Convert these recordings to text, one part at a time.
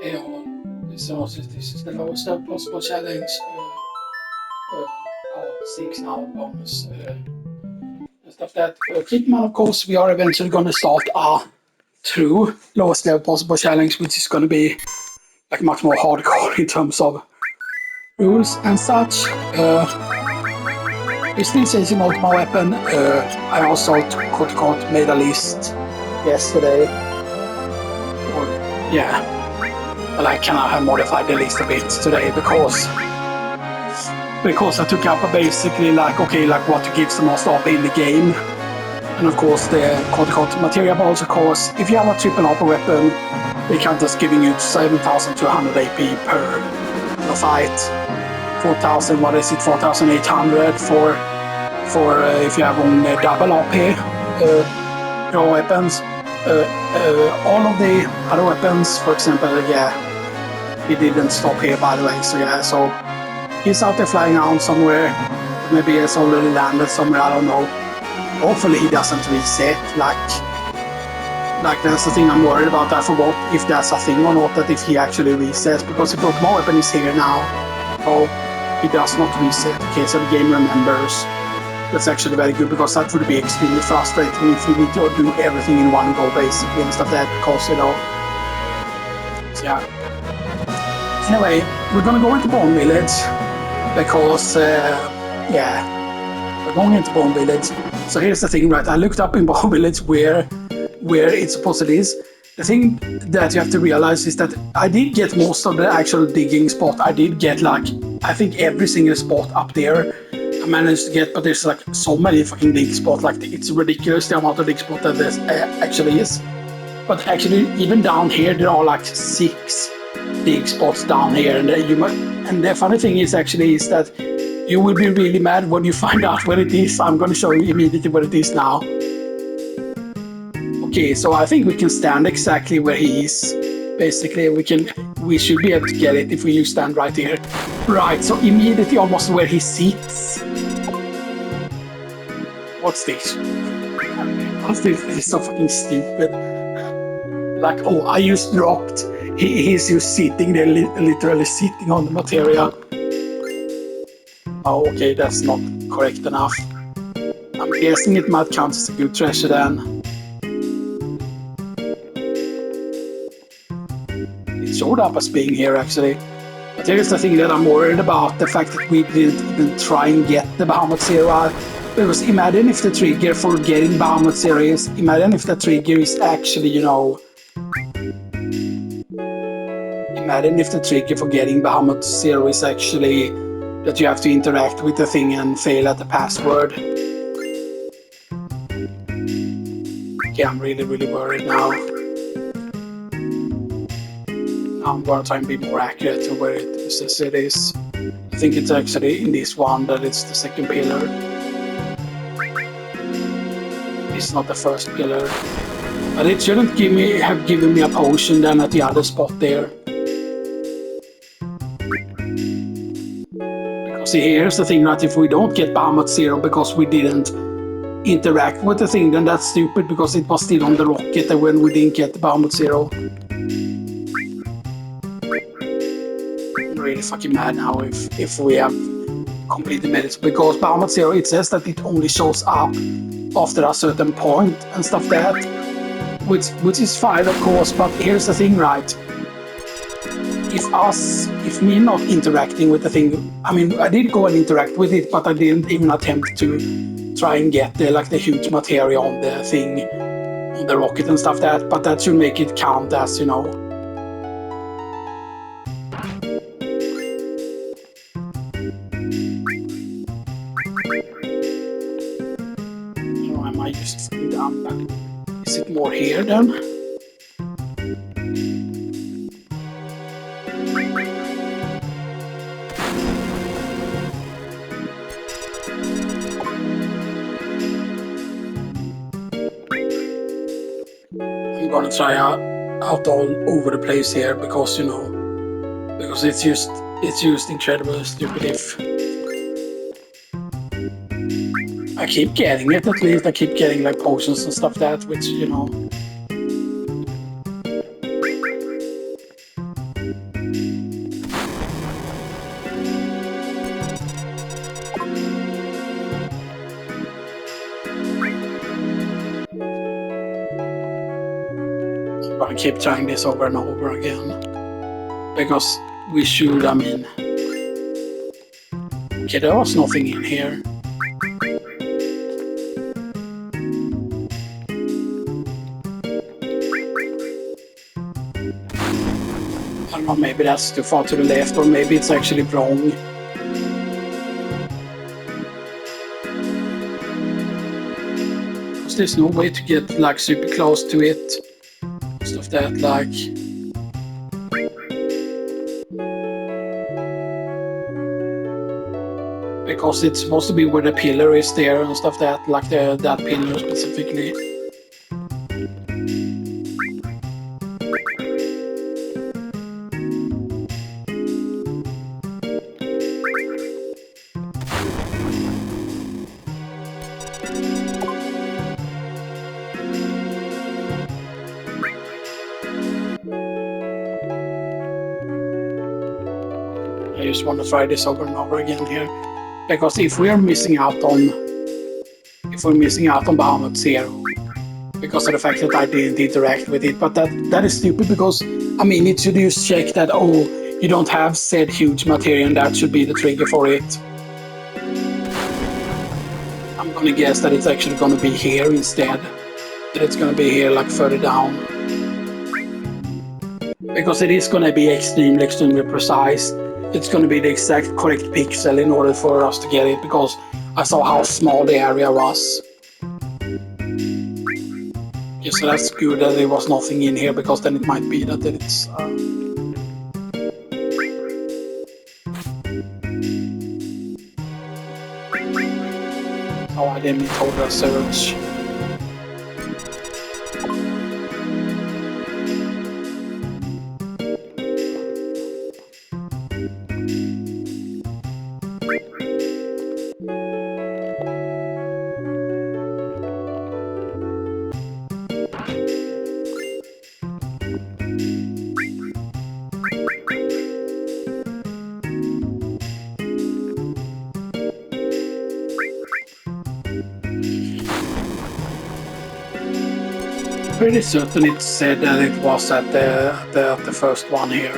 Hey all, this is the lowest possible challenge, part 6 now, bonus, and stuff that. Keep in mind, of course, we are eventually going to start a true lowest level possible challenge, which is going to be like much more hardcore in terms of rules and such. We're still chasing Ultima Weapon. I also made a list yesterday. Or, yeah. But I cannot have modified the list a bit today because I took up basically like, okay, like what gives the most AP in the game. And of course the material balls, of course, if you have a triple AP weapon, they count as giving you 7,200 AP per fight. 4,000, what is it, 4,800 for if you have only double AP your weapons. All of the other weapons, for example, yeah, he didn't stop here, by the way, so yeah, so he's out there flying around somewhere. Maybe he's already landed somewhere, I don't know. Hopefully he doesn't reset, like that's the thing I'm worried about. I forgot if that's a thing or not, that if he actually resets, because if Ultima Weapon is here now, oh, he does not reset. Okay, so the game remembers. That's actually very good, because that would be extremely frustrating if you need to do everything in one go, basically, and stuff like that, because, you know, so yeah. Anyway, we're gonna go into Bone Village, because, yeah, we're going into Bone Village. So here's the thing, right, I looked up in Bone Village where it supposedly is. The thing that you have to realize is that I did get most of the actual digging spot. I did get, like, I think every single spot up there I managed to get, but there's like so many fucking dig spots, like it's ridiculous the amount of dig spots that there actually is. But actually, even down here, there are like 6 dig spots down here, and the funny thing is actually is that you will be really mad when you find out where it is. I'm going to show you immediately where it is now. Okay, so I think we can stand exactly where he is. Basically, we should be able to get it if we just stand right here. Right, so immediately almost where he sits. What's this? This is so fucking stupid. Like, oh, I just dropped. He's just sitting there, literally sitting on the materia. Oh, okay, that's not correct enough. I'm guessing it might count as a good treasure then. It showed up as being here, actually. But here's the thing that I'm worried about, the fact that we didn't even try and get the Bahamut ZERO. Because imagine if the trigger for getting Bahamut ZERO is, imagine if the trigger is actually, you know, imagine if the trigger for getting Bahamut ZERO is actually that you have to interact with the thing and fail at the password. Okay, I'm really, really worried now. I'm going to try and be more accurate to where it says it is. I think it's actually in this one that it's the second pillar. It's not the first pillar. But it shouldn't have given me a potion then at the other spot there. Because see, here's the thing, right? If we don't get Bahamut ZERO because we didn't interact with the thing, then that's stupid, because it was still on the rocket and when we didn't get the Bahamut ZERO. Really fucking mad now if we have completed medits, because Bahamut ZERO, it says that it only shows up after a certain point and stuff that, which is fine, of course, but here's the thing, right? If me not interacting with the thing, I mean, I did go and interact with it, but I didn't even attempt to try and get the huge materia on the thing, on the rocket and stuff that, but that should make it count as, you know. Am I just down back? Is it more here then? I'm gonna try out all over the place here, because, you know, because it's just incredibly stupid if I keep getting it. At least I keep getting like potions and stuff that, which, you know, keep trying this over and over again. Because we should, I mean... Okay, there was nothing in here. I don't know, maybe that's too far to the left, or maybe it's actually wrong. Because there's no way to get like super close to it. Stuff that like... Because it's supposed to be where the pillar is there and stuff that, like that pillar specifically. I just want to try this over and over again here. Because if we're missing out on Bahamut ZERO, because of the fact that I didn't interact with it, but that is stupid because, I mean, it should just check that, oh, you don't have said huge material, and that should be the trigger for it. I'm gonna guess that it's actually gonna be here instead. That it's gonna be here, like, further down. Because it is gonna be extremely precise. It's going to be the exact correct pixel in order for us to get it, because I saw how small the area was. Yeah, so that's good that there was nothing in here, because then it might be that it's... Oh, I didn't hold a search. Pretty certain it said that it was at the first one here.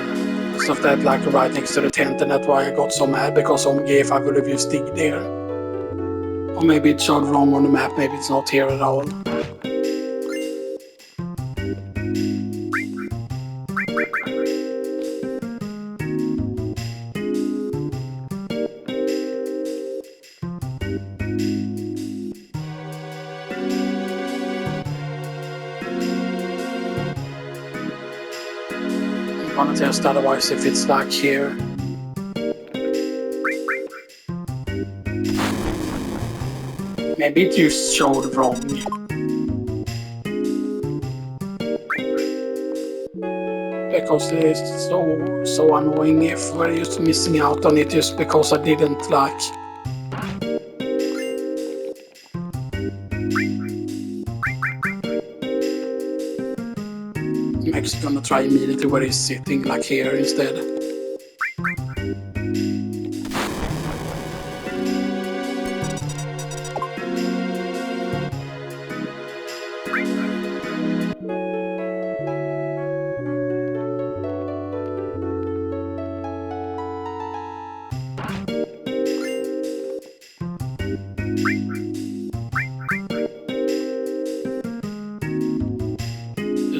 Stuff that like right next to the tent, and that's why I got so mad, because if I would have just dig there. Or maybe it showed wrong on the map, maybe it's not here at all. I'm gonna test otherwise if it's like here. Maybe it just showed wrong. Because it is so annoying if we're just missing out on it just because I didn't like... I'm actually gonna try immediately where he's sitting, like here instead.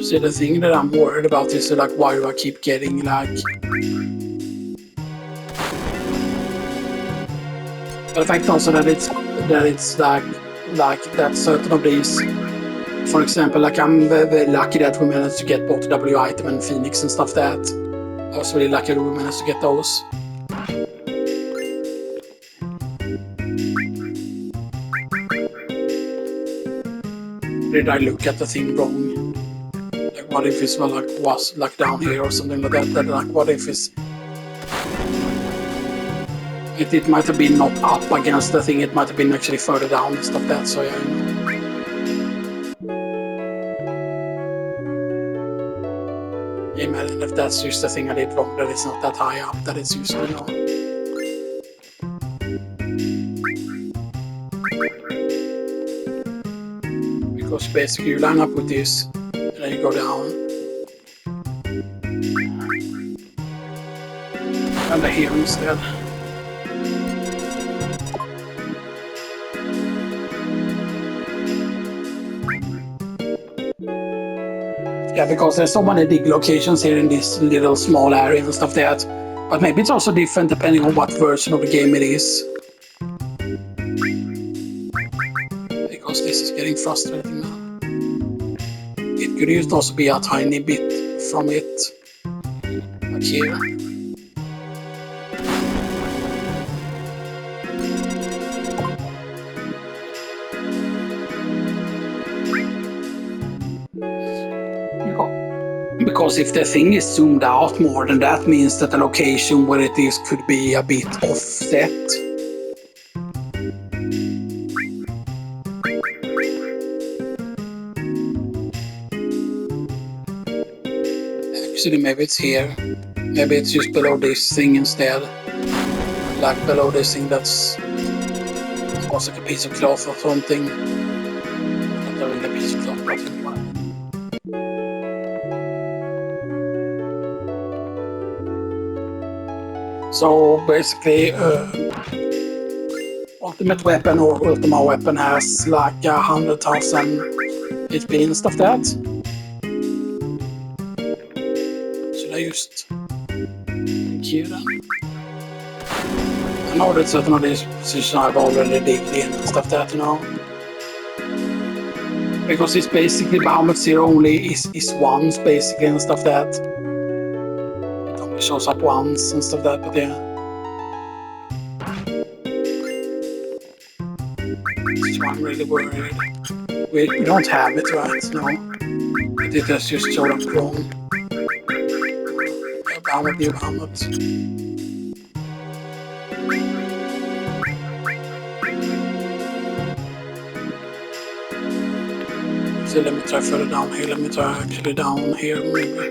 See, the thing that I'm worried about is like, why do I keep getting like... But the fact also that it's like that certain of these, for example, like I'm very lucky that we managed to get both W item and Phoenix and stuff that. I was really lucky that we managed to get those. Did I look at the thing wrong? What if it was like down here or something like that? Like, what if it might have been not up against the thing, it might have been actually further down and stuff that, so yeah, you know. Yeah, imagine if that's just the thing I did wrong, that it's not that high up, that it's just, you know. Because basically you line up with this, and then you go down, under here instead. Yeah, because there's so many dig locations here in this little small area and stuff like that. But maybe it's also different depending on what version of the game it is. Because this is getting frustrating now. It could just also be a tiny bit from it. Like here. Because if the thing is zoomed out more, then that means that the location where it is could be a bit offset. Actually, maybe it's here. Maybe it's just below this thing instead. Like below this thing that's was like a piece of cloth or something. Not really a piece of cloth, but anyway. So basically, Ultimate Weapon or Ultima Weapon has like 100,000 HP and stuff like that. Should I just here then? I know that certain of these positions I've already digged in and stuff like that, you know. Because it's basically Bahamut ZERO only is once basically and stuff like that. It only shows up once and stuff like that, but yeah. So I'm really worried. We don't have it right, no. But it has just showed up wrong. Bahamut, new Bahamut. So let me try further down here. Let me try actually down here maybe.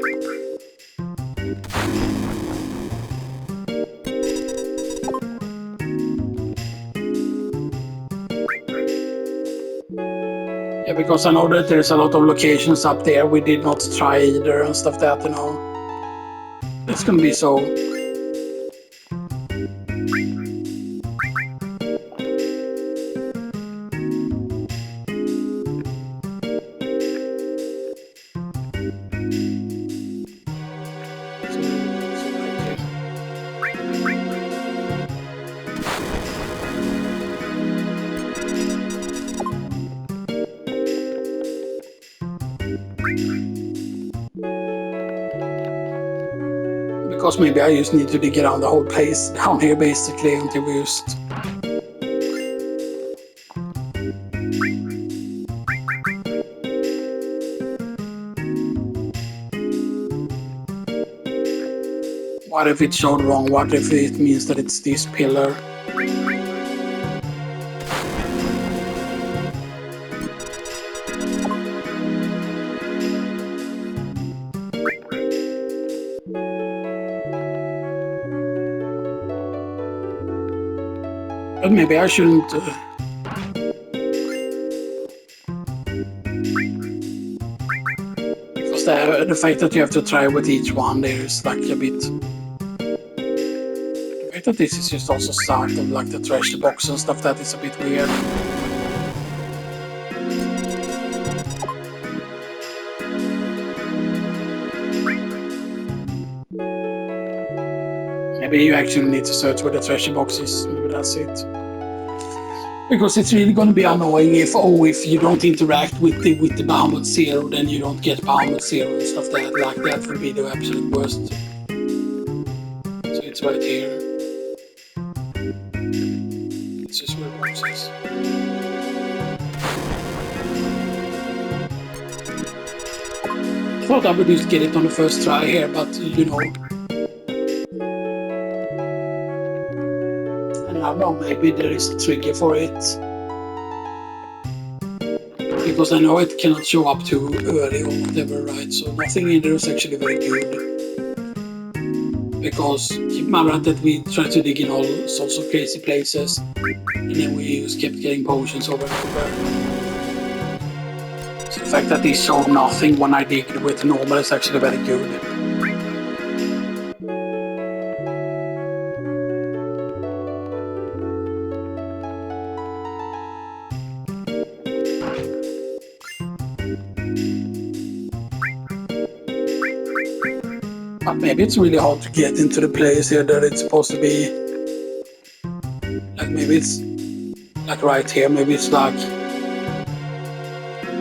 Yeah, because I know that there's a lot of locations up there we did not try either and stuff like that, you know. It's gonna be so. Because maybe I just need to dig around the whole place down here basically until we just... What if it showed wrong? What if it means that it's this pillar? But maybe I shouldn't... Because the fact that you have to try with each one there is like a bit... The fact that this is just also side of like the treasure box and stuff, that is a bit weird. Maybe you actually need to search where the treasure box is. Maybe that's it. Because it's really going to be annoying if you don't interact with the Bahamut ZERO, then you don't get Bahamut ZERO and stuff like that would be the absolute worst. So it's right here. It's just where the box is. I thought I would just get it on the first try here, but you know. I don't know, maybe there is a trigger for it. Because I know it cannot show up too early or whatever, right? So nothing in there is actually very good. Because keep in mind that we tried to dig in all sorts of crazy places, and then we just kept getting potions over and over. So the fact that this showed nothing when I digged with normal is actually very good. But maybe it's really hard to get into the place here that it's supposed to be. Like maybe it's like right here, maybe it's like,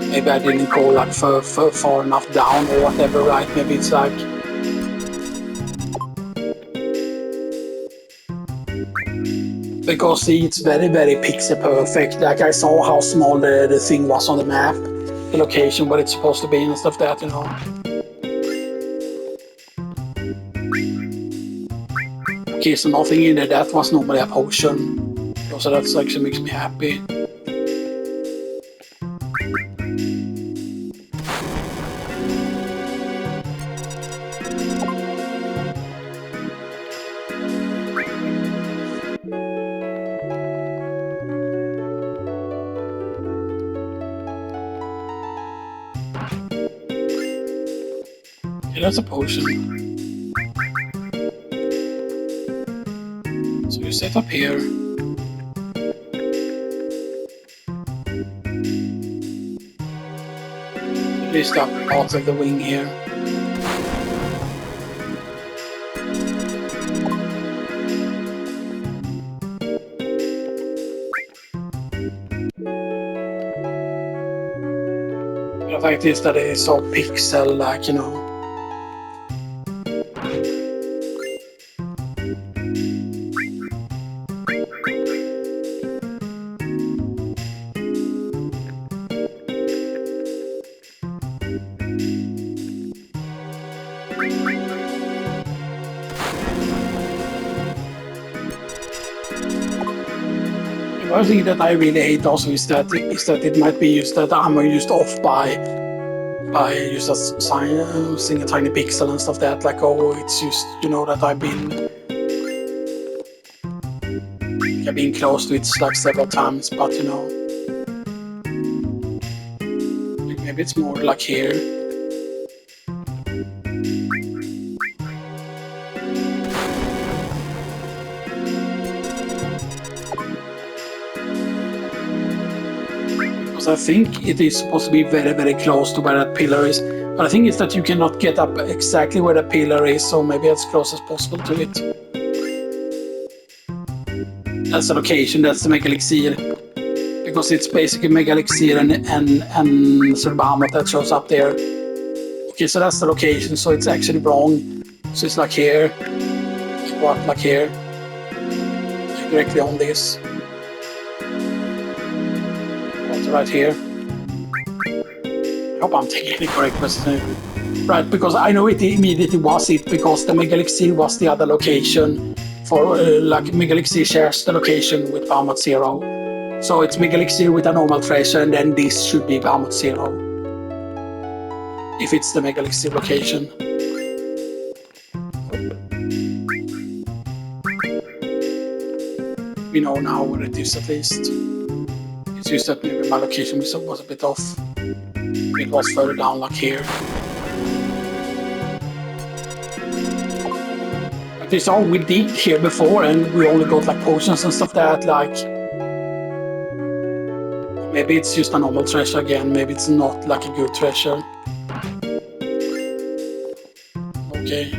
maybe I didn't go like far enough down or whatever, right? Maybe it's like, because see, it's very pixel perfect. Like I saw how small the thing was on the map, the location where it's supposed to be and stuff that, you know. Okay, so nothing in there. That was normally a potion. So that actually makes me happy. Okay, that's a potion. So you set up here. Lift up part of the wing here. The fact is that it is so pixel, like, you know. One thing that I really hate also is that it might be used that ammo used off by just seeing a tiny pixel and stuff that, like, oh, it's just, you know, that I've been close to it like several times, but you know, maybe it's more like here. I think it is supposed to be very close to where that pillar is, but I think it's that you cannot get up exactly where the pillar is, so maybe as close as possible to it. That's the location, that's the Megalixir, because it's basically Megalixir and sort of Bahamut that shows up there. Okay, so that's the location, so it's actually wrong. So it's like here, what, like here, directly on this. Right here. I hope I'm taking the correct question. Right, because I know it immediately was it, because the Megalixir was the other location for, like, Megalixir shares the location with Bahamut ZERO. So it's Megalixir with a normal treasure, and then this should be Bahamut ZERO. If it's the Megalixir location. We know now what it is at least. It's just that maybe my location was a bit off. It was further down, like here. But it's all we did here before, and we only got like potions and stuff that, like. Maybe it's just a normal treasure again. Maybe it's not like a good treasure. Okay.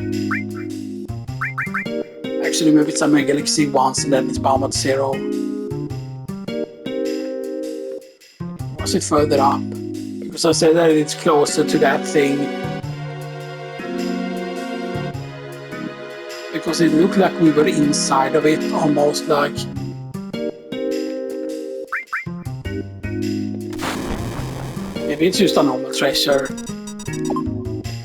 Actually, maybe it's a Megalixir once, and then it's Bahamut ZERO. Was it further up? Because I said that it's closer to that thing. Because it looked like we were inside of it, almost like. Maybe it's just a normal treasure.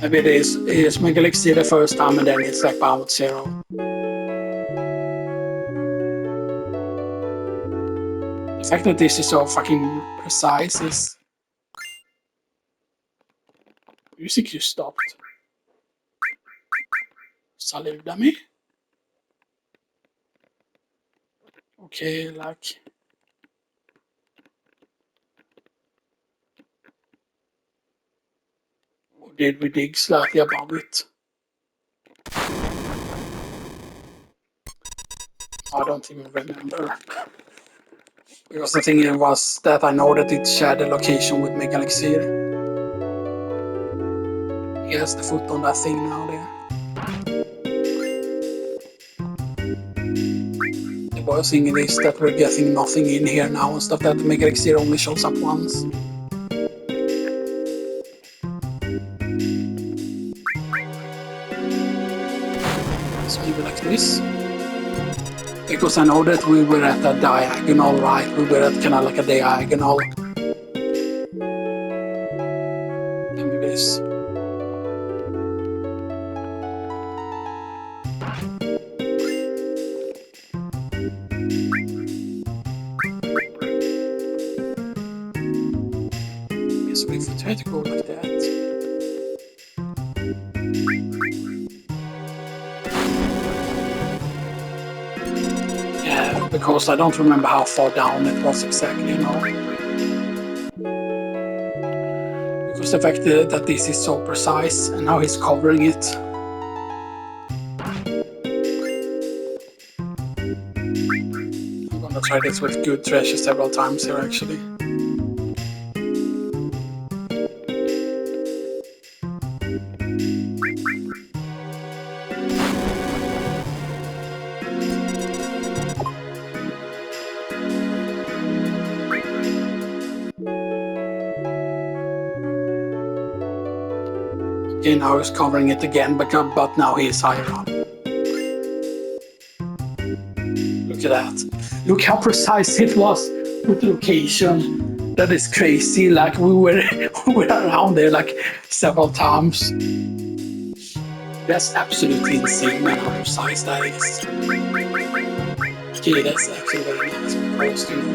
Maybe it is Megalixir the first time, and then it's like Bahamut ZERO. The fact that this is so fucking precise is. Music just stopped. Saluda me. Okay, like. Or did we dig slightly above it? I don't even remember. Because the thing was that I know that it shared the location with Megalixir. He has the foot on that thing now there. thing is that we're getting nothing in here now and stuff. That Megalixir only shows up once. So maybe like this. Because I know that we were at a diagonal, right? We were at kind of like a diagonal. Maybe this. So if we try to go like that. Yeah, because I don't remember how far down it was exactly, you know. Because the fact that this is so precise and how he's covering it. I'm gonna try this with good treasure several times here actually. Okay, now he's covering it again, but now he is higher up. Look at that. Look how precise it was with the location. That is crazy. Like we were around there like several times. That's absolutely insane, man, how precise that is. Okay, that's actually very nice because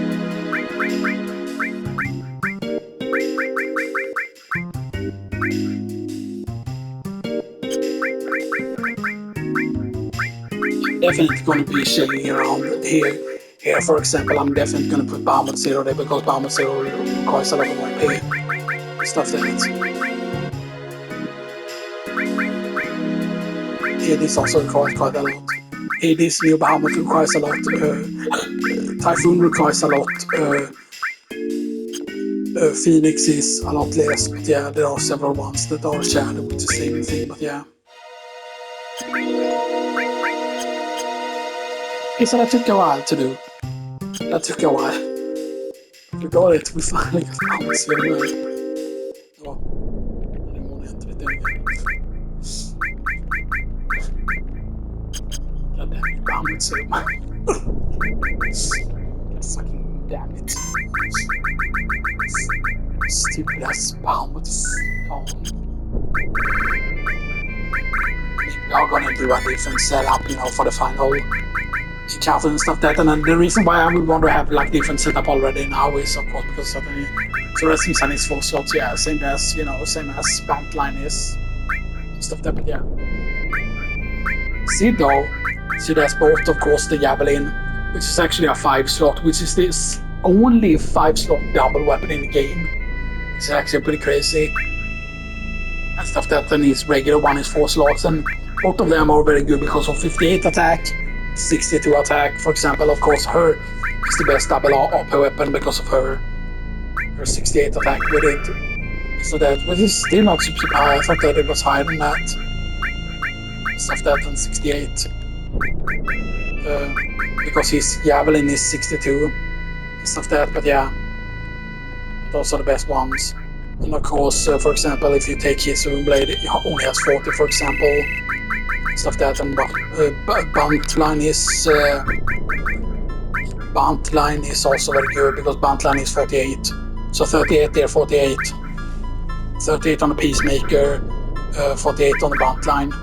definitely going to be shading around here. Here, for example, I'm definitely going to put Bahamut ZERO there because Bahamut ZERO requires a lot of more pay. Stuff like that. Here, this also requires quite a lot. Here, this new Bahamut requires a lot. Typhoon requires a lot. Phoenix is a lot less, but yeah, there are several ones that are shared with the same thing, but yeah. Okay, so that took a while to do. That took a while. We got it, we finally got Bahamut ZERO. Oh, I didn't want to enter it there again. God damn it, Bahamut ZERO. God fucking damn it. Stupid ass Bahamut thong. We are gonna do a different setup, you know, for the final encounter and stuff that. And then the reason why I would want to have like different setup already now is of course because suddenly so Resting Sun is 4 slots, yeah, same as Bankline is stuff that, but yeah. See though, see there's both of course the Javelin, which is actually a 5 slot, which is this only 5 slot double weapon in the game. It's actually pretty crazy. And stuff that, then his regular one is 4 slots, and both of them are very good because of 58 attack, 62 attack, for example. Of course, her is the best double AP weapon because of her 68 attack with it. So that, but it's still not super high. I thought that it was higher than that. Stuff that than 68. Because his Javelin is 62. Stuff that, but yeah. Those are the best ones. And of course, for example, if you take his Moonblade, it only has 40, for example. Stuff that, and Buntline is also very good because Buntline is 48. So 38 there, 48. 38 on the Peacemaker, 48 on the Buntline.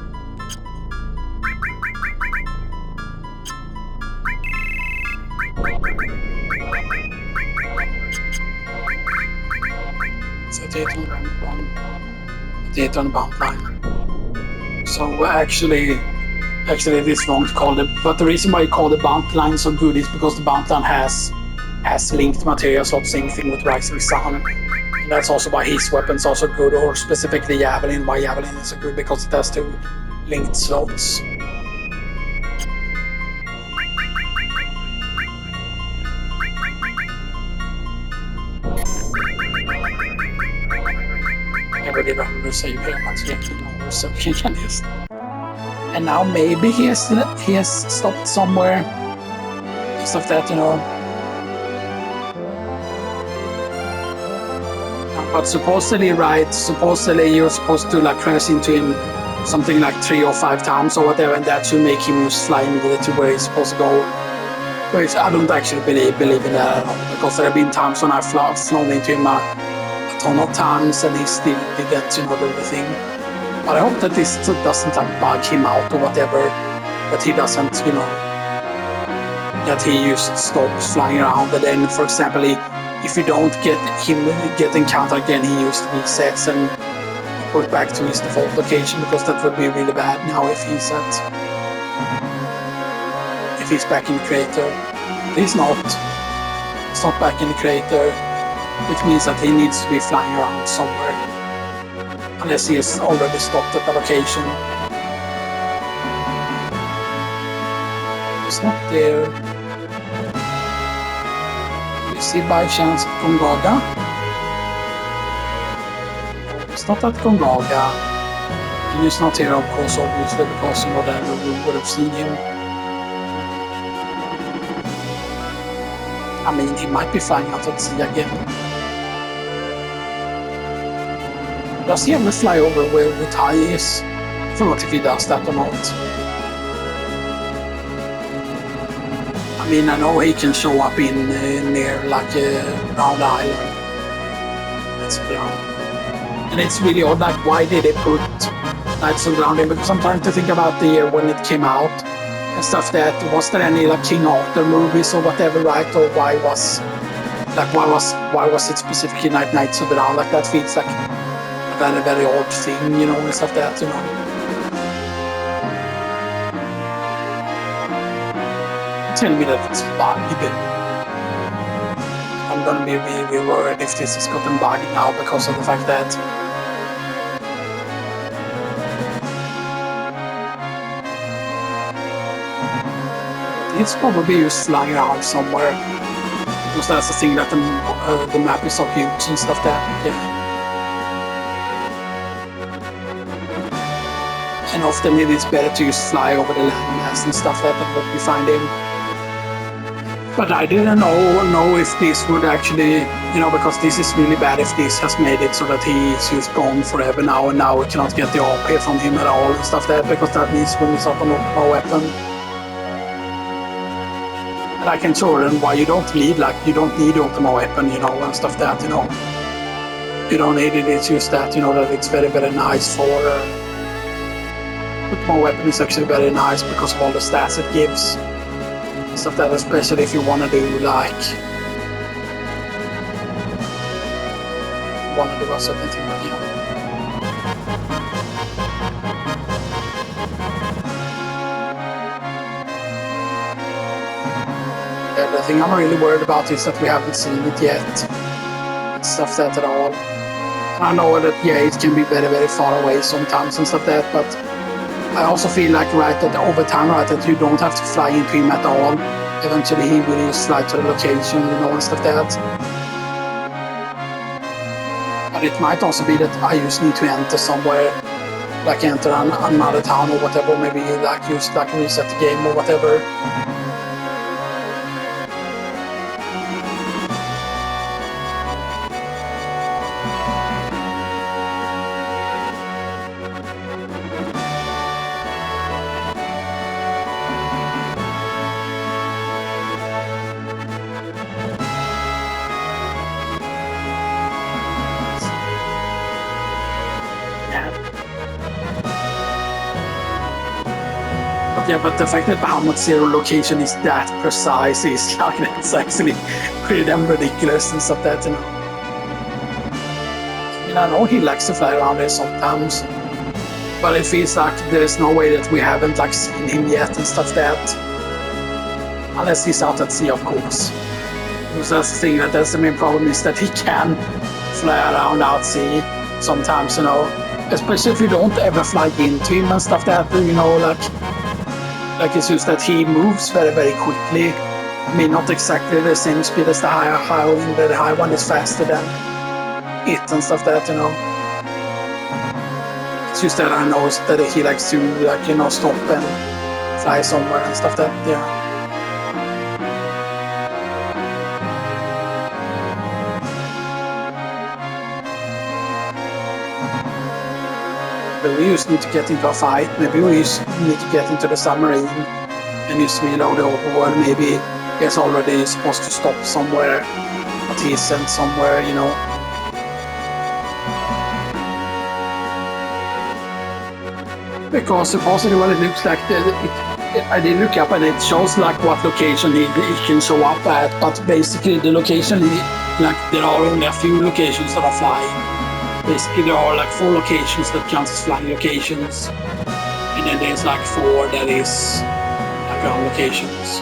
On the Buntline. So actually this won't call it, but the reason why you call the Buntline so good is because the Buntline has linked material, so same thing with Rising Sun. And that's also why his weapon's also good, or specifically Javelin, why Javelin is so good, because it has 2 linked slots. Did I save here, but yeah, so he can just. And now maybe he has stopped somewhere. stuff that, you know. But supposedly, right, supposedly you're supposed to like crash into him something like 3 or 5 times or whatever, and that should make him just fly immediately to where he's supposed to go. Which I don't actually believe in that at all, because there have been times when I've flown into him a ton of times and he still didn't, you know, do the thing. But I hope that this doesn't like bug him out or whatever, that he doesn't, you know, that he just stops flying around, and then, for example, if you don't get encountered again, he just resets and goes back to his default location, because that would be really bad now if he's back in the crater. But he's not. He's not back in the crater, which means that he needs to be flying around somewhere, unless he has already stopped at the location. He's not there. You see by chance Gongaga? It's not at Gongaga. And he's not here, of course, obviously, because, you know, then we would have seen him. I mean, he might be flying out at sea again. Does he ever fly over where the tie is? I forgot if he does that or not. I mean, I know he can show up in near like Round Island. That's brown. And it's really odd, like, why did they put Knights of the Round in? Because I'm trying to think about the year when it came out and stuff. That was there any like King Arthur movies or whatever, right? Or why was it specifically Knights of the Round? Like, that feels like a very, very odd thing, you know, and stuff that, you know. Tell me that it's bugged. I'm gonna be really worried if this has gotten bugged now, because of the fact that it's probably just flying around somewhere, because that's the thing, that the map is so huge and stuff that, yeah. And often it is better to just fly over the landmass and stuff that than what we find in. But I didn't know if this would actually, you know, because this is really bad if this has made it so that he's just gone forever now, and now we cannot get the RP from him at all and stuff that, because that means when he's up on Ultima Weapon. And I can show them why you don't need Ultima Weapon, you know, and stuff that, you know. You don't need it, it's just that, you know, that it's very, very nice for... Ultima Weapon is actually very nice because of all the stats it gives. Stuff that, especially if you want to do like... want to do a certain thing, you know. Yeah, the thing I'm really worried about is that we haven't seen it yet. Stuff that at all. And I know that, yeah, it can be very, very far away sometimes and stuff that, but I also feel like, right, that over time, right, that you don't have to fly into him at all. Eventually he will just fly to the location, you know, and stuff that. But it might also be that I just need to enter somewhere, like enter another town or whatever, maybe like just like reset the game or whatever. Yeah, but the fact that Bahamut ZERO location is that precise is like, that's actually pretty damn ridiculous and stuff that, you know. I mean, I know he likes to fly around there sometimes, but it feels like there is no way that we haven't like seen him yet and stuff that. Unless he's out at sea, of course. Because that's the thing, that's the main problem, is that he can fly around out sea sometimes, you know. Especially if you don't ever fly into him and stuff that, you know, like it's just that he moves very, very quickly. I mean, not exactly the same speed as the high one, but the high one is faster than it and stuff that, you know. It's just that I know that he likes to, like, you know, stop and fly somewhere and stuff that, yeah. Maybe we just need to get into a fight. Maybe we just need to get into the submarine and just reload the overworld. Maybe he's already supposed to stop somewhere, but he's sent somewhere, you know. Because supposedly what it looks like, I did look up and it shows like what location he can show up at, but basically the location, like there are only a few locations that are flying. Basically there are like 4 locations that count as flying locations, and then there's like 4 that is like ground locations.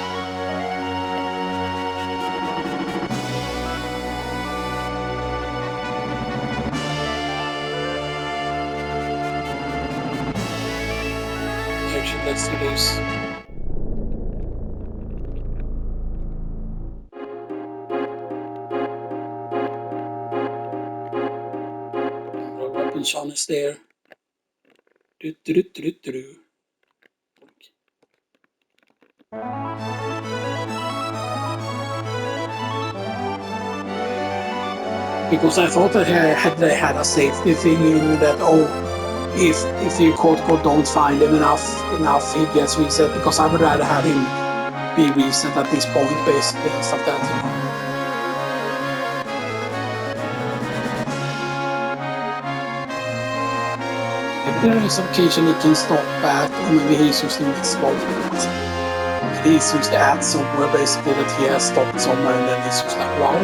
Actually, let's do this. Weapon Chan is there. Because I thought that they had a safety thing in that, oh, if you don't find him enough he gets reset, because I would rather have him be reset at this point basically and stuff that, you know. Maybe there is some occasion he can stop at, or maybe he's using this spot. He's used to add somewhere basically that he has stopped somewhere and then he's just like, wow.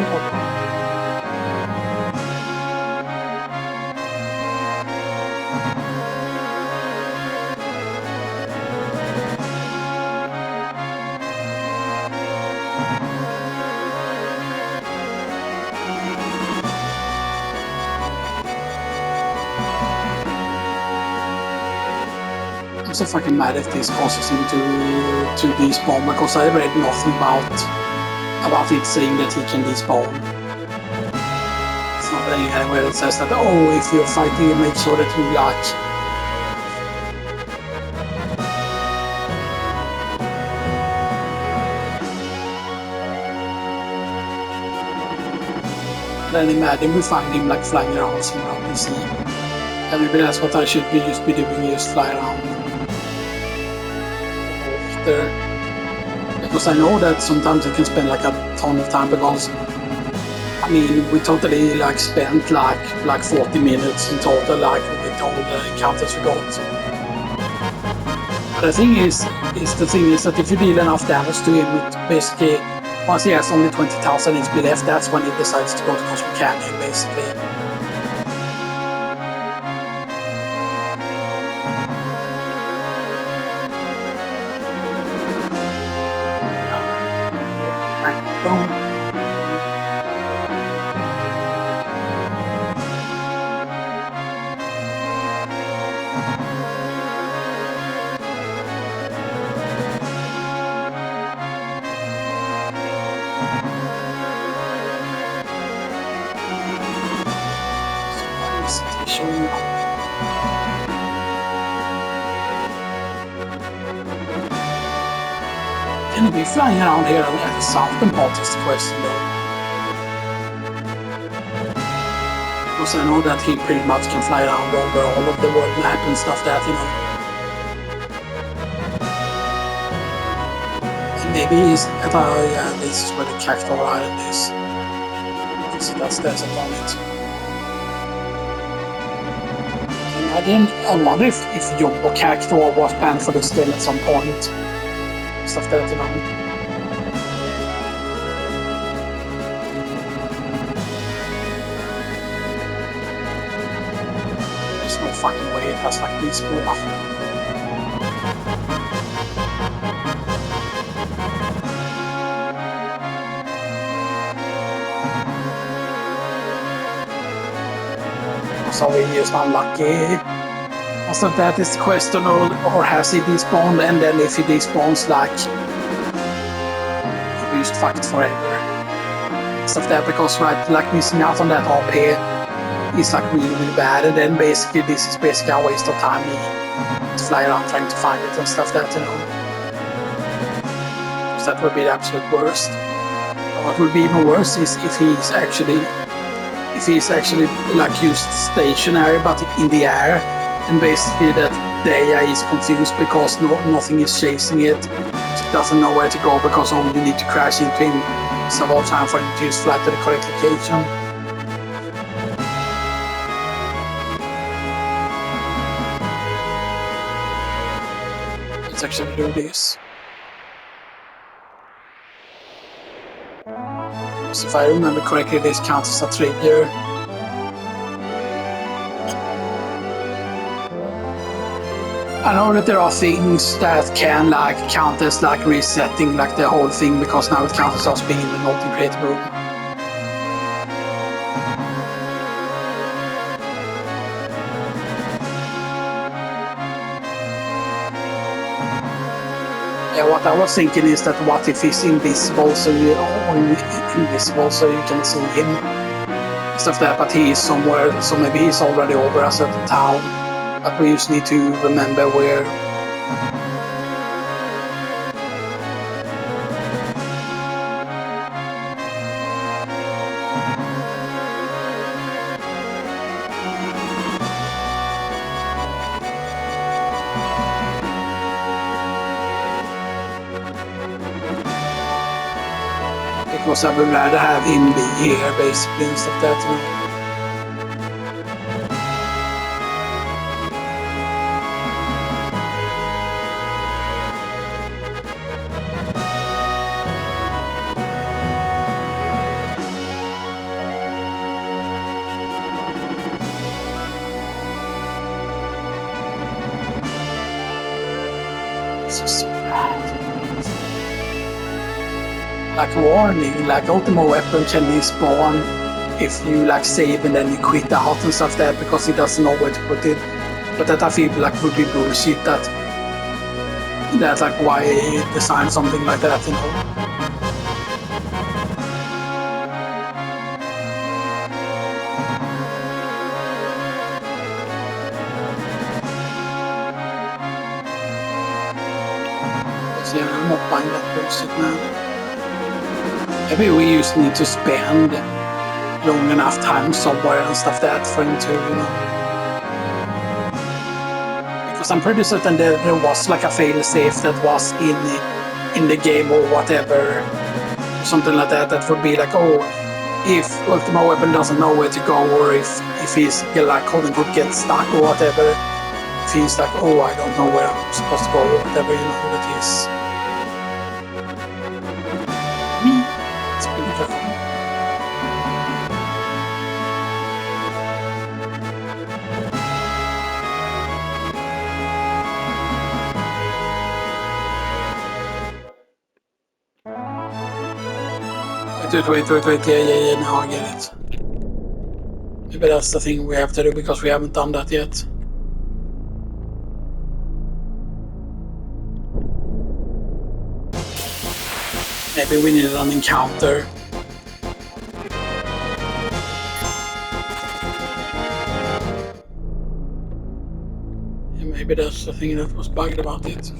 I'm so fucking mad if this causes him to despawn, because I read nothing about it saying that he can despawn. It's not anywhere that says that, oh, if you're fighting, make sure that you like. Then imagine we find him like flying around somewhere out in the sea. And maybe that's what I should be doing, just fly around. There. Because I know that sometimes I can spend like a ton of time, because I mean we totally like spent like 40 minutes in total, like with all the encounters we got. But the thing is that if you deal enough damage to him, it basically, once he has only 20,000 HP left, that's when he decides to go to Cosmic Canyon basically. Can he be flying around here at the southern part is the question though. Because I know that he pretty much can fly around over all of the world map and stuff that, you know. And maybe he's at yeah, this is where the Cactuar Island is. So that's desert on it. I wonder if Jumbo Cactuar was banned for this game at some point. Stuff that, you know. There's no fucking way it has like this cool. So we just unlucky. So that is the question, or has he despawned, and then if he despawns, like, we just fucked forever. Stuff that, because right, like missing out on that RP is like really, really bad, and then basically this is basically a waste of time to fly around trying to find it and stuff that, you know. Because that would be the absolute worst. And what would be even worse is if he's actually like used stationary but in the air, And basically that the AI is confused because nothing is chasing it. It doesn't know where to go because only you need to crash into him several times for him to just fly to the correct location. Let's actually do this. So if I remember correctly, this counts as a trigger. I know that there are things that can like count as like resetting like the whole thing because now it counts as us being in the Molten Creative room. Yeah, what I was thinking is that what if he's invisible so you can see him stuff there, but he is somewhere, so maybe he's already over a certain town, but we just need to remember where. Because I would rather have him be here basically instead of that. This is so bad. Like warning, like Ultima Weapon can respawn if you like save and then you quit out and stuff there because he doesn't know where to put it. But that I feel like would be bullshit. That's like why he designed something like that, you know. So yeah, I'm not buying that bullshit, man. Maybe we just need to spend long enough time somewhere and stuff that for him to, you know. Because I'm pretty certain that there was like a failsafe that was in the game or whatever, something like that. That would be like, oh, if Ultima Weapon doesn't know where to go, or if he's like holding group gets stuck or whatever, if he's like, oh, I don't know where I'm supposed to go or whatever, you know, that he's. It's pretty tough. Wait, yeah, now I get it. Maybe that's the thing we have to do because we haven't done that yet. Maybe we need an encounter. And maybe that's the thing that was bugged about it.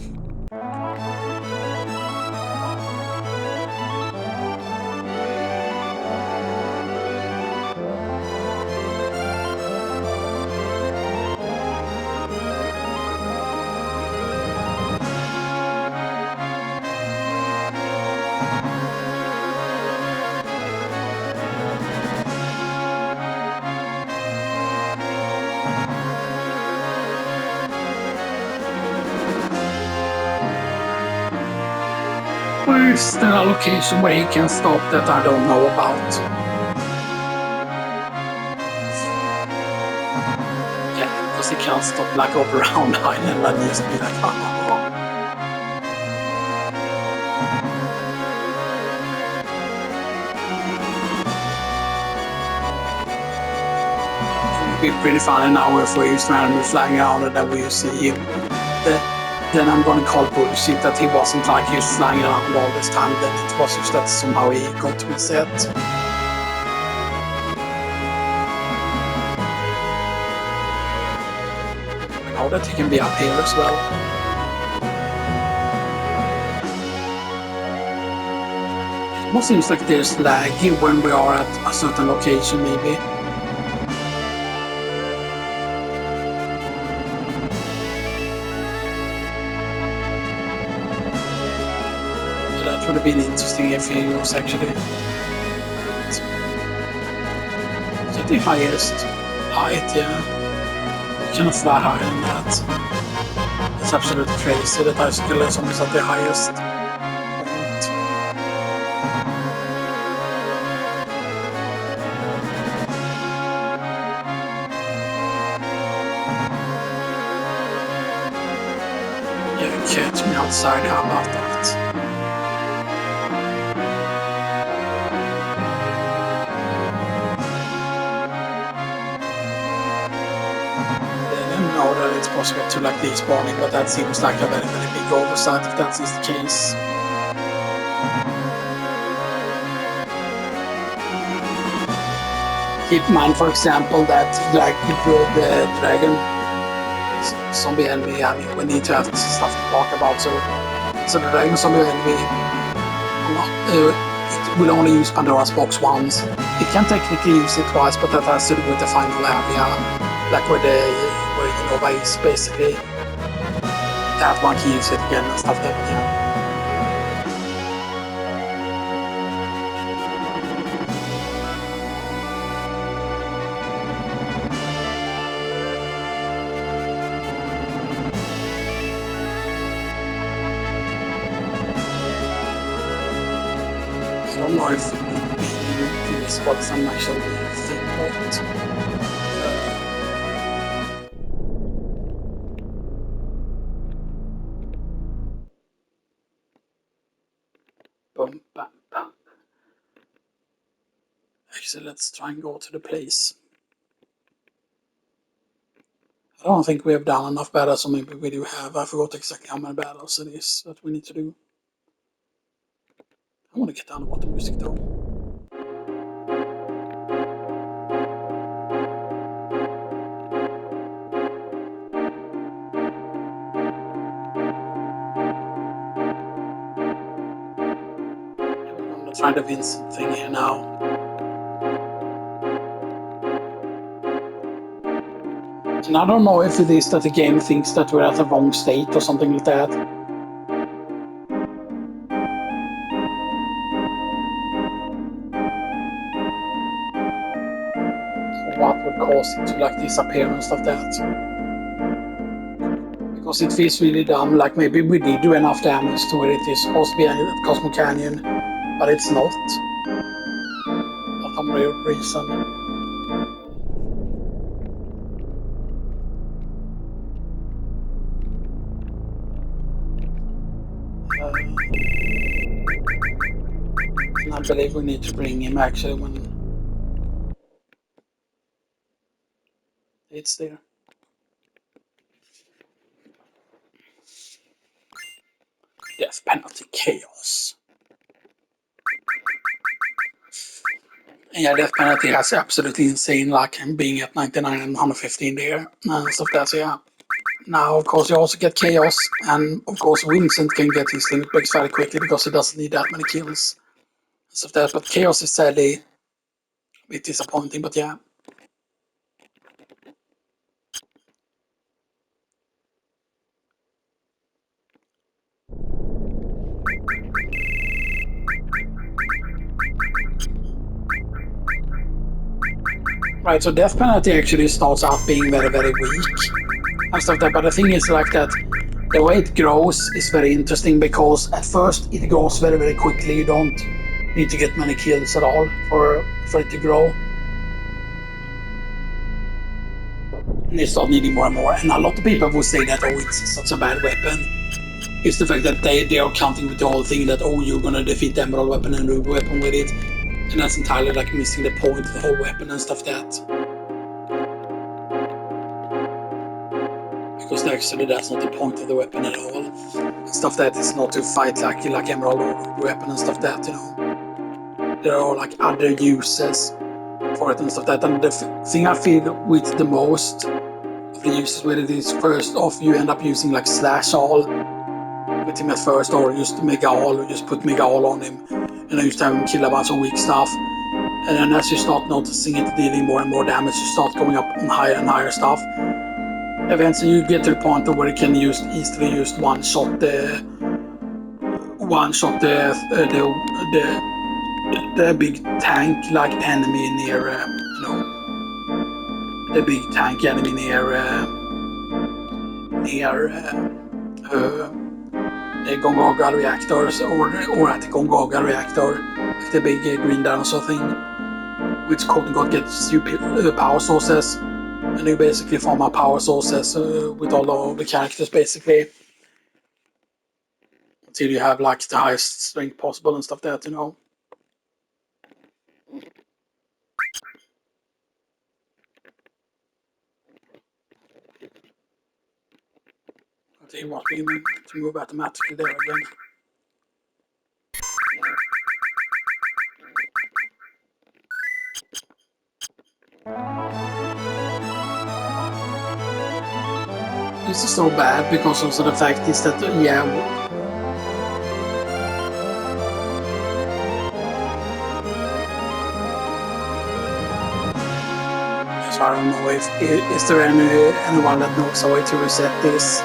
Where is the location where he can stop that I don't know about? Yeah, because he can't stop like over around island and just be like, oh. It would be pretty funny now if we're just randomly flying around and then we see him. Then I'm gonna call bullshit that he wasn't like he was flying around all this time, then it was just that somehow he got reset. We know that he can be up here as well. It almost seems like there's lag when we are at a certain location maybe. that would have been interesting if he was actually so the highest height, yeah. You cannot fly higher than that. It's absolutely crazy that I skill is almost at the highest point. Yeah, catch me outside, how about that? Know that it's possible to like despawning, but that seems like a very big oversight if that is the case. Keep in mind, for example, that like with the dragon zombie enemy, I mean, we need to have stuff to talk about. So the dragon zombie enemy, it will only use Pandora's box once. It can technically use it twice, but that has to do with the final area, like where you know base basically. That one can use it again and stuff like that. I don't know if being these spots I'm actually think about. Boom, bam, bam. Actually, let's try and go to the place. I don't think we have done enough battles, or maybe we do have. I forgot exactly how many battles it is that we need to do. I want to get down to water music though. I'm gonna try the Vincent thing here now. And I don't know if it is that the game thinks that we're at the wrong state or something like that. What would cause it to like disappear and stuff like that. Because it feels really dumb, like maybe we did do enough damage to where it is supposed to be at Cosmo Canyon, but it's not. For some weird reason. And I believe we need to bring him actually when it's there. Death penalty chaos. And yeah, death penalty has absolutely insane luck and being at 99 and 115 there and stuff like that, so yeah. Now, of course, you also get chaos, and of course, Vincent can get his limit breaks very quickly because he doesn't need that many kills and stuff like that. But chaos is sadly a bit disappointing, but yeah. Right, so death penalty actually starts out being very weak and stuff like that. But the thing is like that the way it grows is very interesting because at first it grows very quickly. You don't need to get many kills at all for it to grow. And they start needing more and more. And a lot of people will say that, oh, it's such a bad weapon. It's the fact that they are counting with the whole thing that, oh, you're gonna defeat the Emerald Weapon and Ruby Weapon with it. And that's entirely like missing the point of the whole weapon and stuff like that. Because actually that's not the point of the weapon at all. Stuff that is not to fight like Emerald or Ruby Weapon and stuff like that, you know. There are like other uses for it and stuff like that. And the thing I feel with the most of the uses with it is first off you end up using like Slash All with him at first, or just Mega All, or just put Mega All on him and then just have him kill a bunch of weak stuff. And then as you start noticing it dealing more and more damage, you start going up on higher and higher stuff. Eventually you get to the point where you can easily one-shot one shot the big tank like enemy near you know, the big tank enemy near the Gongaga reactors or at the Gongaga reactor, like the big green dinosaur thing, which Cotton God gets you power sources, and you basically form up power sources with all of the characters basically, until you have like the highest strength possible and stuff like that, you know. He wants me to move automatically there again. This is so bad because also the fact is that, yeah, so I don't know if is there anyone that knows a way to reset this.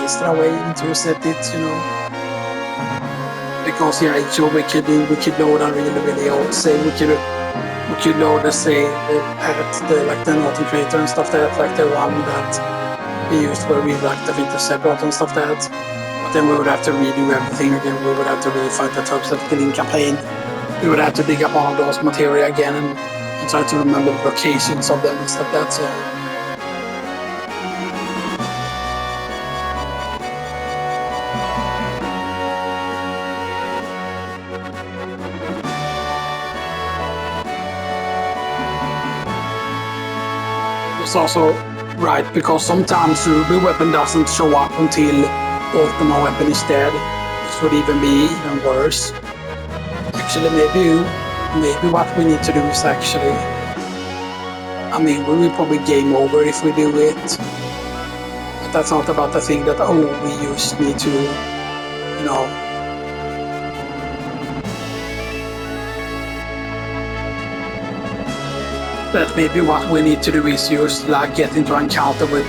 Is there a way to reset it, you know? Because yeah, sure we could load a really old save. We could load the save at the like the Northern Crater and stuff like that, like the one that we used where we like the Intercept and stuff like that. But then we would have to redo everything again. We would have to refind the Turbs of the Link campaign. We would have to dig up all of those material again and try to remember the locations of them and stuff like that. So. It's also right because sometimes Ruby Weapon doesn't show up until Ultima Weapon is dead. This would even be even worse. Actually, maybe what we need to do is actually, I mean, we will probably game over if we do it. But that's not about the thing that, oh, we just need to, you know, that maybe what we need to do is just like get into an encounter with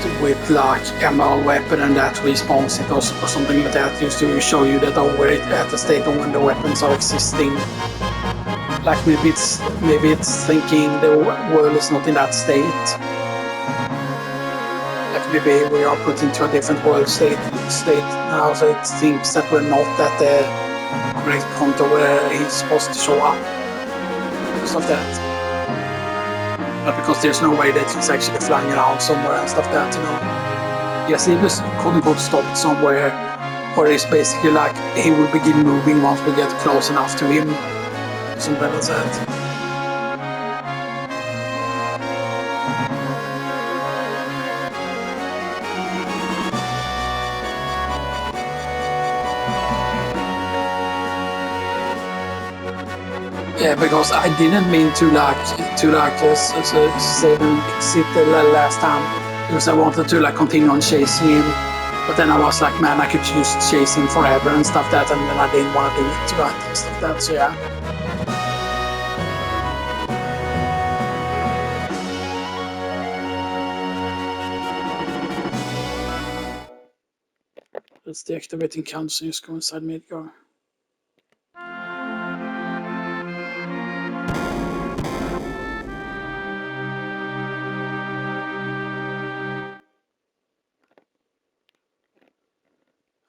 like Emerald Weapon and that respawns it or something like that, just to show you that, oh, we're at the state of when the weapons are existing. Like maybe it's thinking the world is not in that state. Like maybe we are put into a different world state now, so it thinks that we're not at the correct point of where he's supposed to show up. Stuff like that. But because there's no way that he's actually flying around somewhere and stuff like that, you know. Yes, he was quote unquote stopped somewhere, or it's basically like he will begin moving once we get close enough to him. Something like that. Yeah, because I didn't mean to save and exit the last time, because I wanted to like continue on chasing him, but then I was like, man, I could just chase him forever and stuff like that, and then I didn't want to do it right and stuff like that. So yeah. Let's deactivating counts and just go inside Midgar.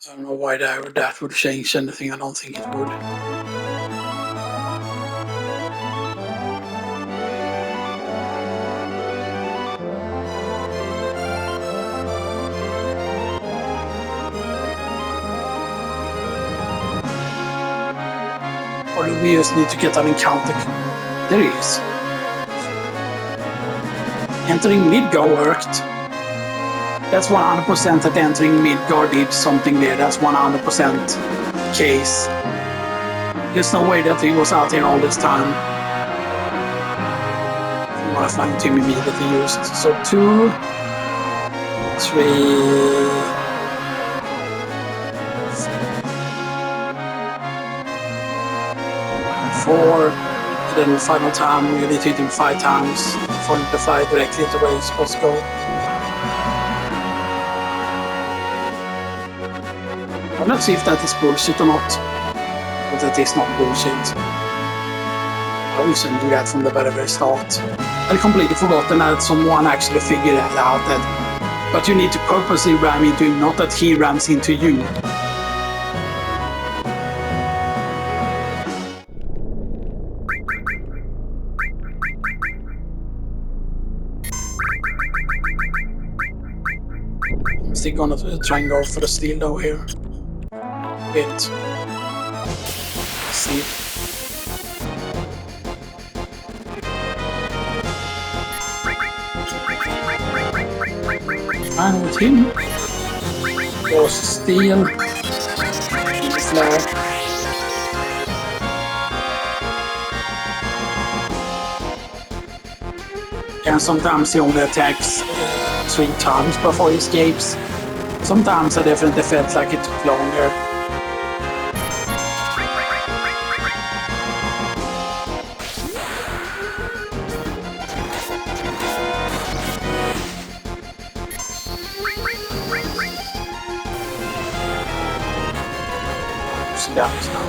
I don't know why that would change anything. I don't think it would. Or do we just need to get an encounter? There he is. Entering Midgar worked. That's 100% that entering Midgar did something there. That's 100% case. There's no way that he was out here all this time. I'm gonna find him immediately used. So 2, 3. 4, and then the final time you need to hit him 5 times for him to fly directly to where he's supposed to go. But let's see if that is bullshit or not. But that is not bullshit. I wish I knew that from the very start. I completely forgotten that someone actually figured that out. But you need to purposely ram into him, not that he rams into you. I'm still gonna try and go for the steal though here. Bit. See. And with him was steal, flare. And sometimes he only attacks 3 times before he escapes. Sometimes I definitely felt like it took longer. Down now.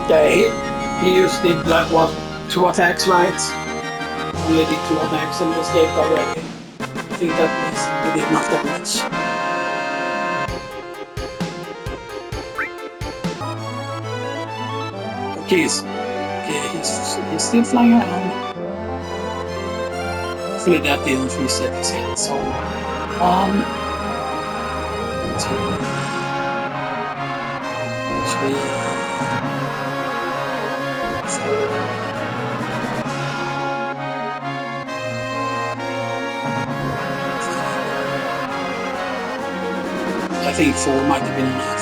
Yeah, he used it like what, 2 attacks, right? Only did 2 attacks and escaped already. I think that means he did not that much. Okay, he's still flying around. Hopefully that didn't reset his head, so 1, 2, 3, 4. I think 4 might have been enough.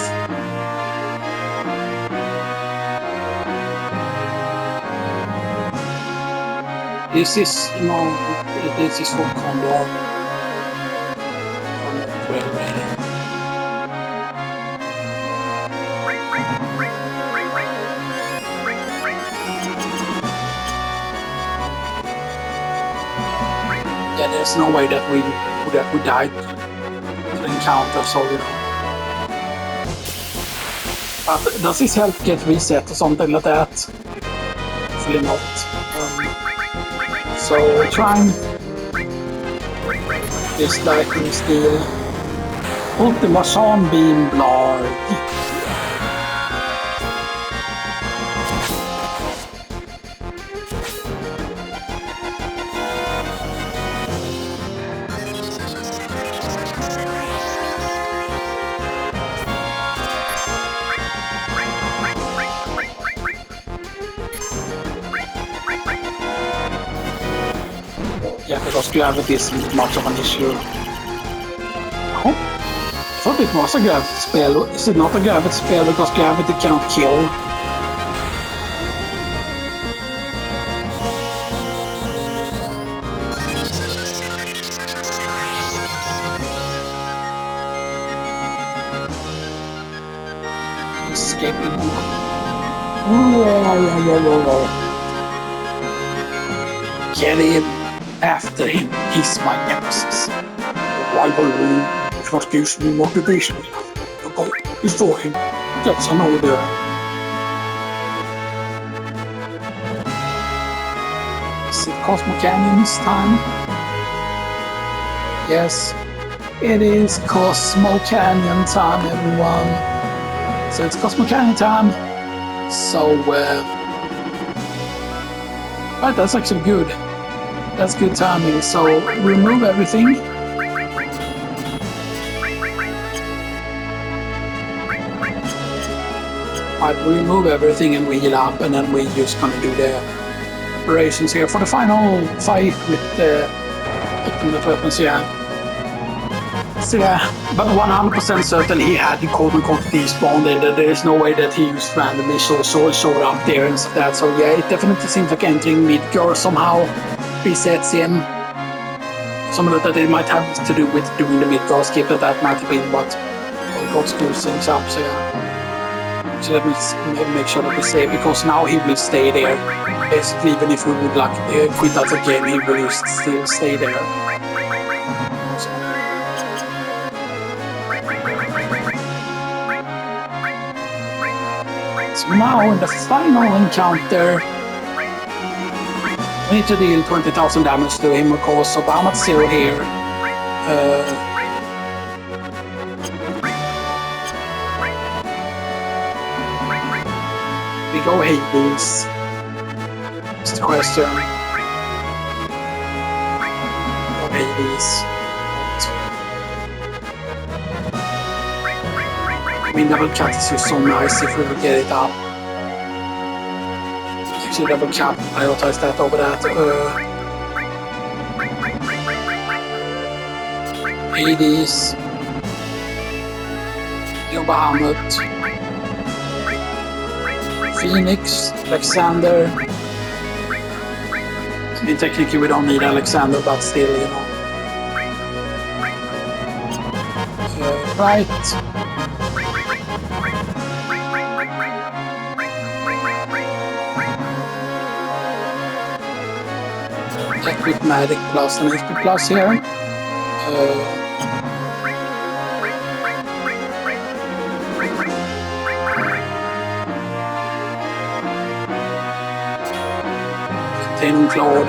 This is, you know, this is what Condor. I'm not really ready. Yeah, there's no way that we died in the encounter, so you know. But does his health get reset or something like that? Hopefully not. So trying this lightning steel. Ultima Chan beam blard. Yeah, because gravity isn't much of an issue. Oh, I thought it was a gravity spell. Is it not a gravity spell because gravity cannot kill? Escaping. Get him. After him, he's my nemesis. Rivalry is what gives me motivation. The goal is for him. That's an order. Is it Cosmo Canyon's time? Yes, it is Cosmo Canyon time, everyone. So it's Cosmo Canyon time. So, right, that's actually good. That's good timing, so remove everything. I'd remove everything and wheel up, and then we're just gonna do the operations here for the final fight with the Ultimate Weapons, yeah. So yeah, but 100% certain he had the quote-unquote despawned, and there is no way that he used randomly showed up there and stuff like that. So yeah, it definitely seems like entering Midgar somehow resets him. Some of that it might have to do with doing the Midgar skip, that might have been what got screws things up, so yeah. So let me make sure that we save, because now he will stay there. Basically, even if we would like quit out the game, he will still stay there. So now in the final encounter, we need to deal 20,000 damage to him, of course. So Bahamut ZERO here. We go Hades. That's the question. Go Hades. I mean, double cut is just so nice if we will get it up. Actually, double cut, prioritize that over that. Hades. Yo Bahamut. Phoenix, Alexander. I mean, technically we don't need Alexander, but still, you know. Right. Epic Magic plus and HP plus here. Contain Cloud.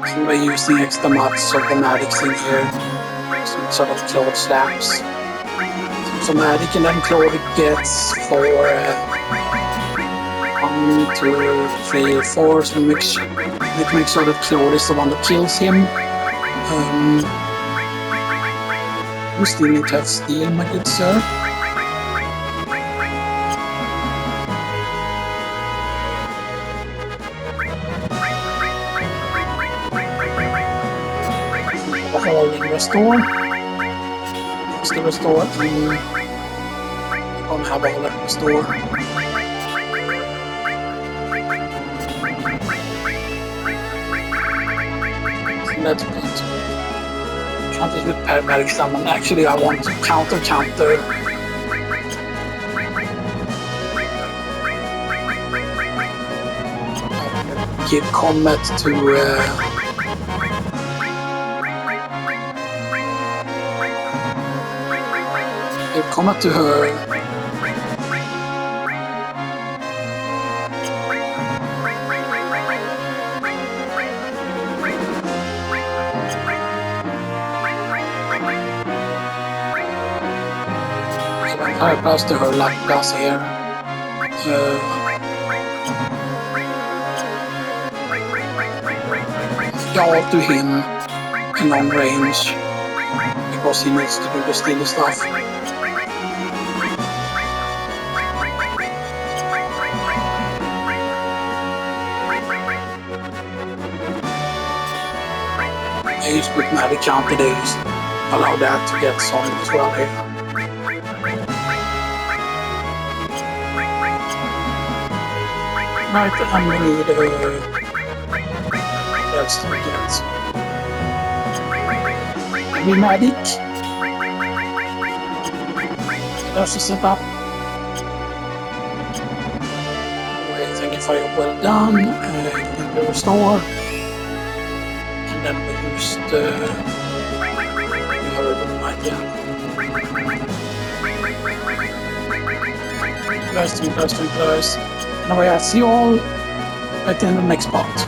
And we're using extra much of the magics in here. Some sort of Cloud slaps. So magic, and then Claude gets for 1, 2, 3, 4. So it makes sure that Claude is the one that kills him. We still need to have steel, my good sir. Holding restore. The restore, and we're gonna have all that restore. And that's good. Counters with paramedic summon. Actually, I want to counter. Give combat to come up to her. So Vampire plus to her, Luck plus here. Y'all to him in long range, because he needs to do the steely stuff. I used with magic counter days, allow that to get solid as well here. Right, and we need else to get. Maybe magic. That's the setup. Thank you for your well done. The restore. And then we used close. And we see you all right in the next part.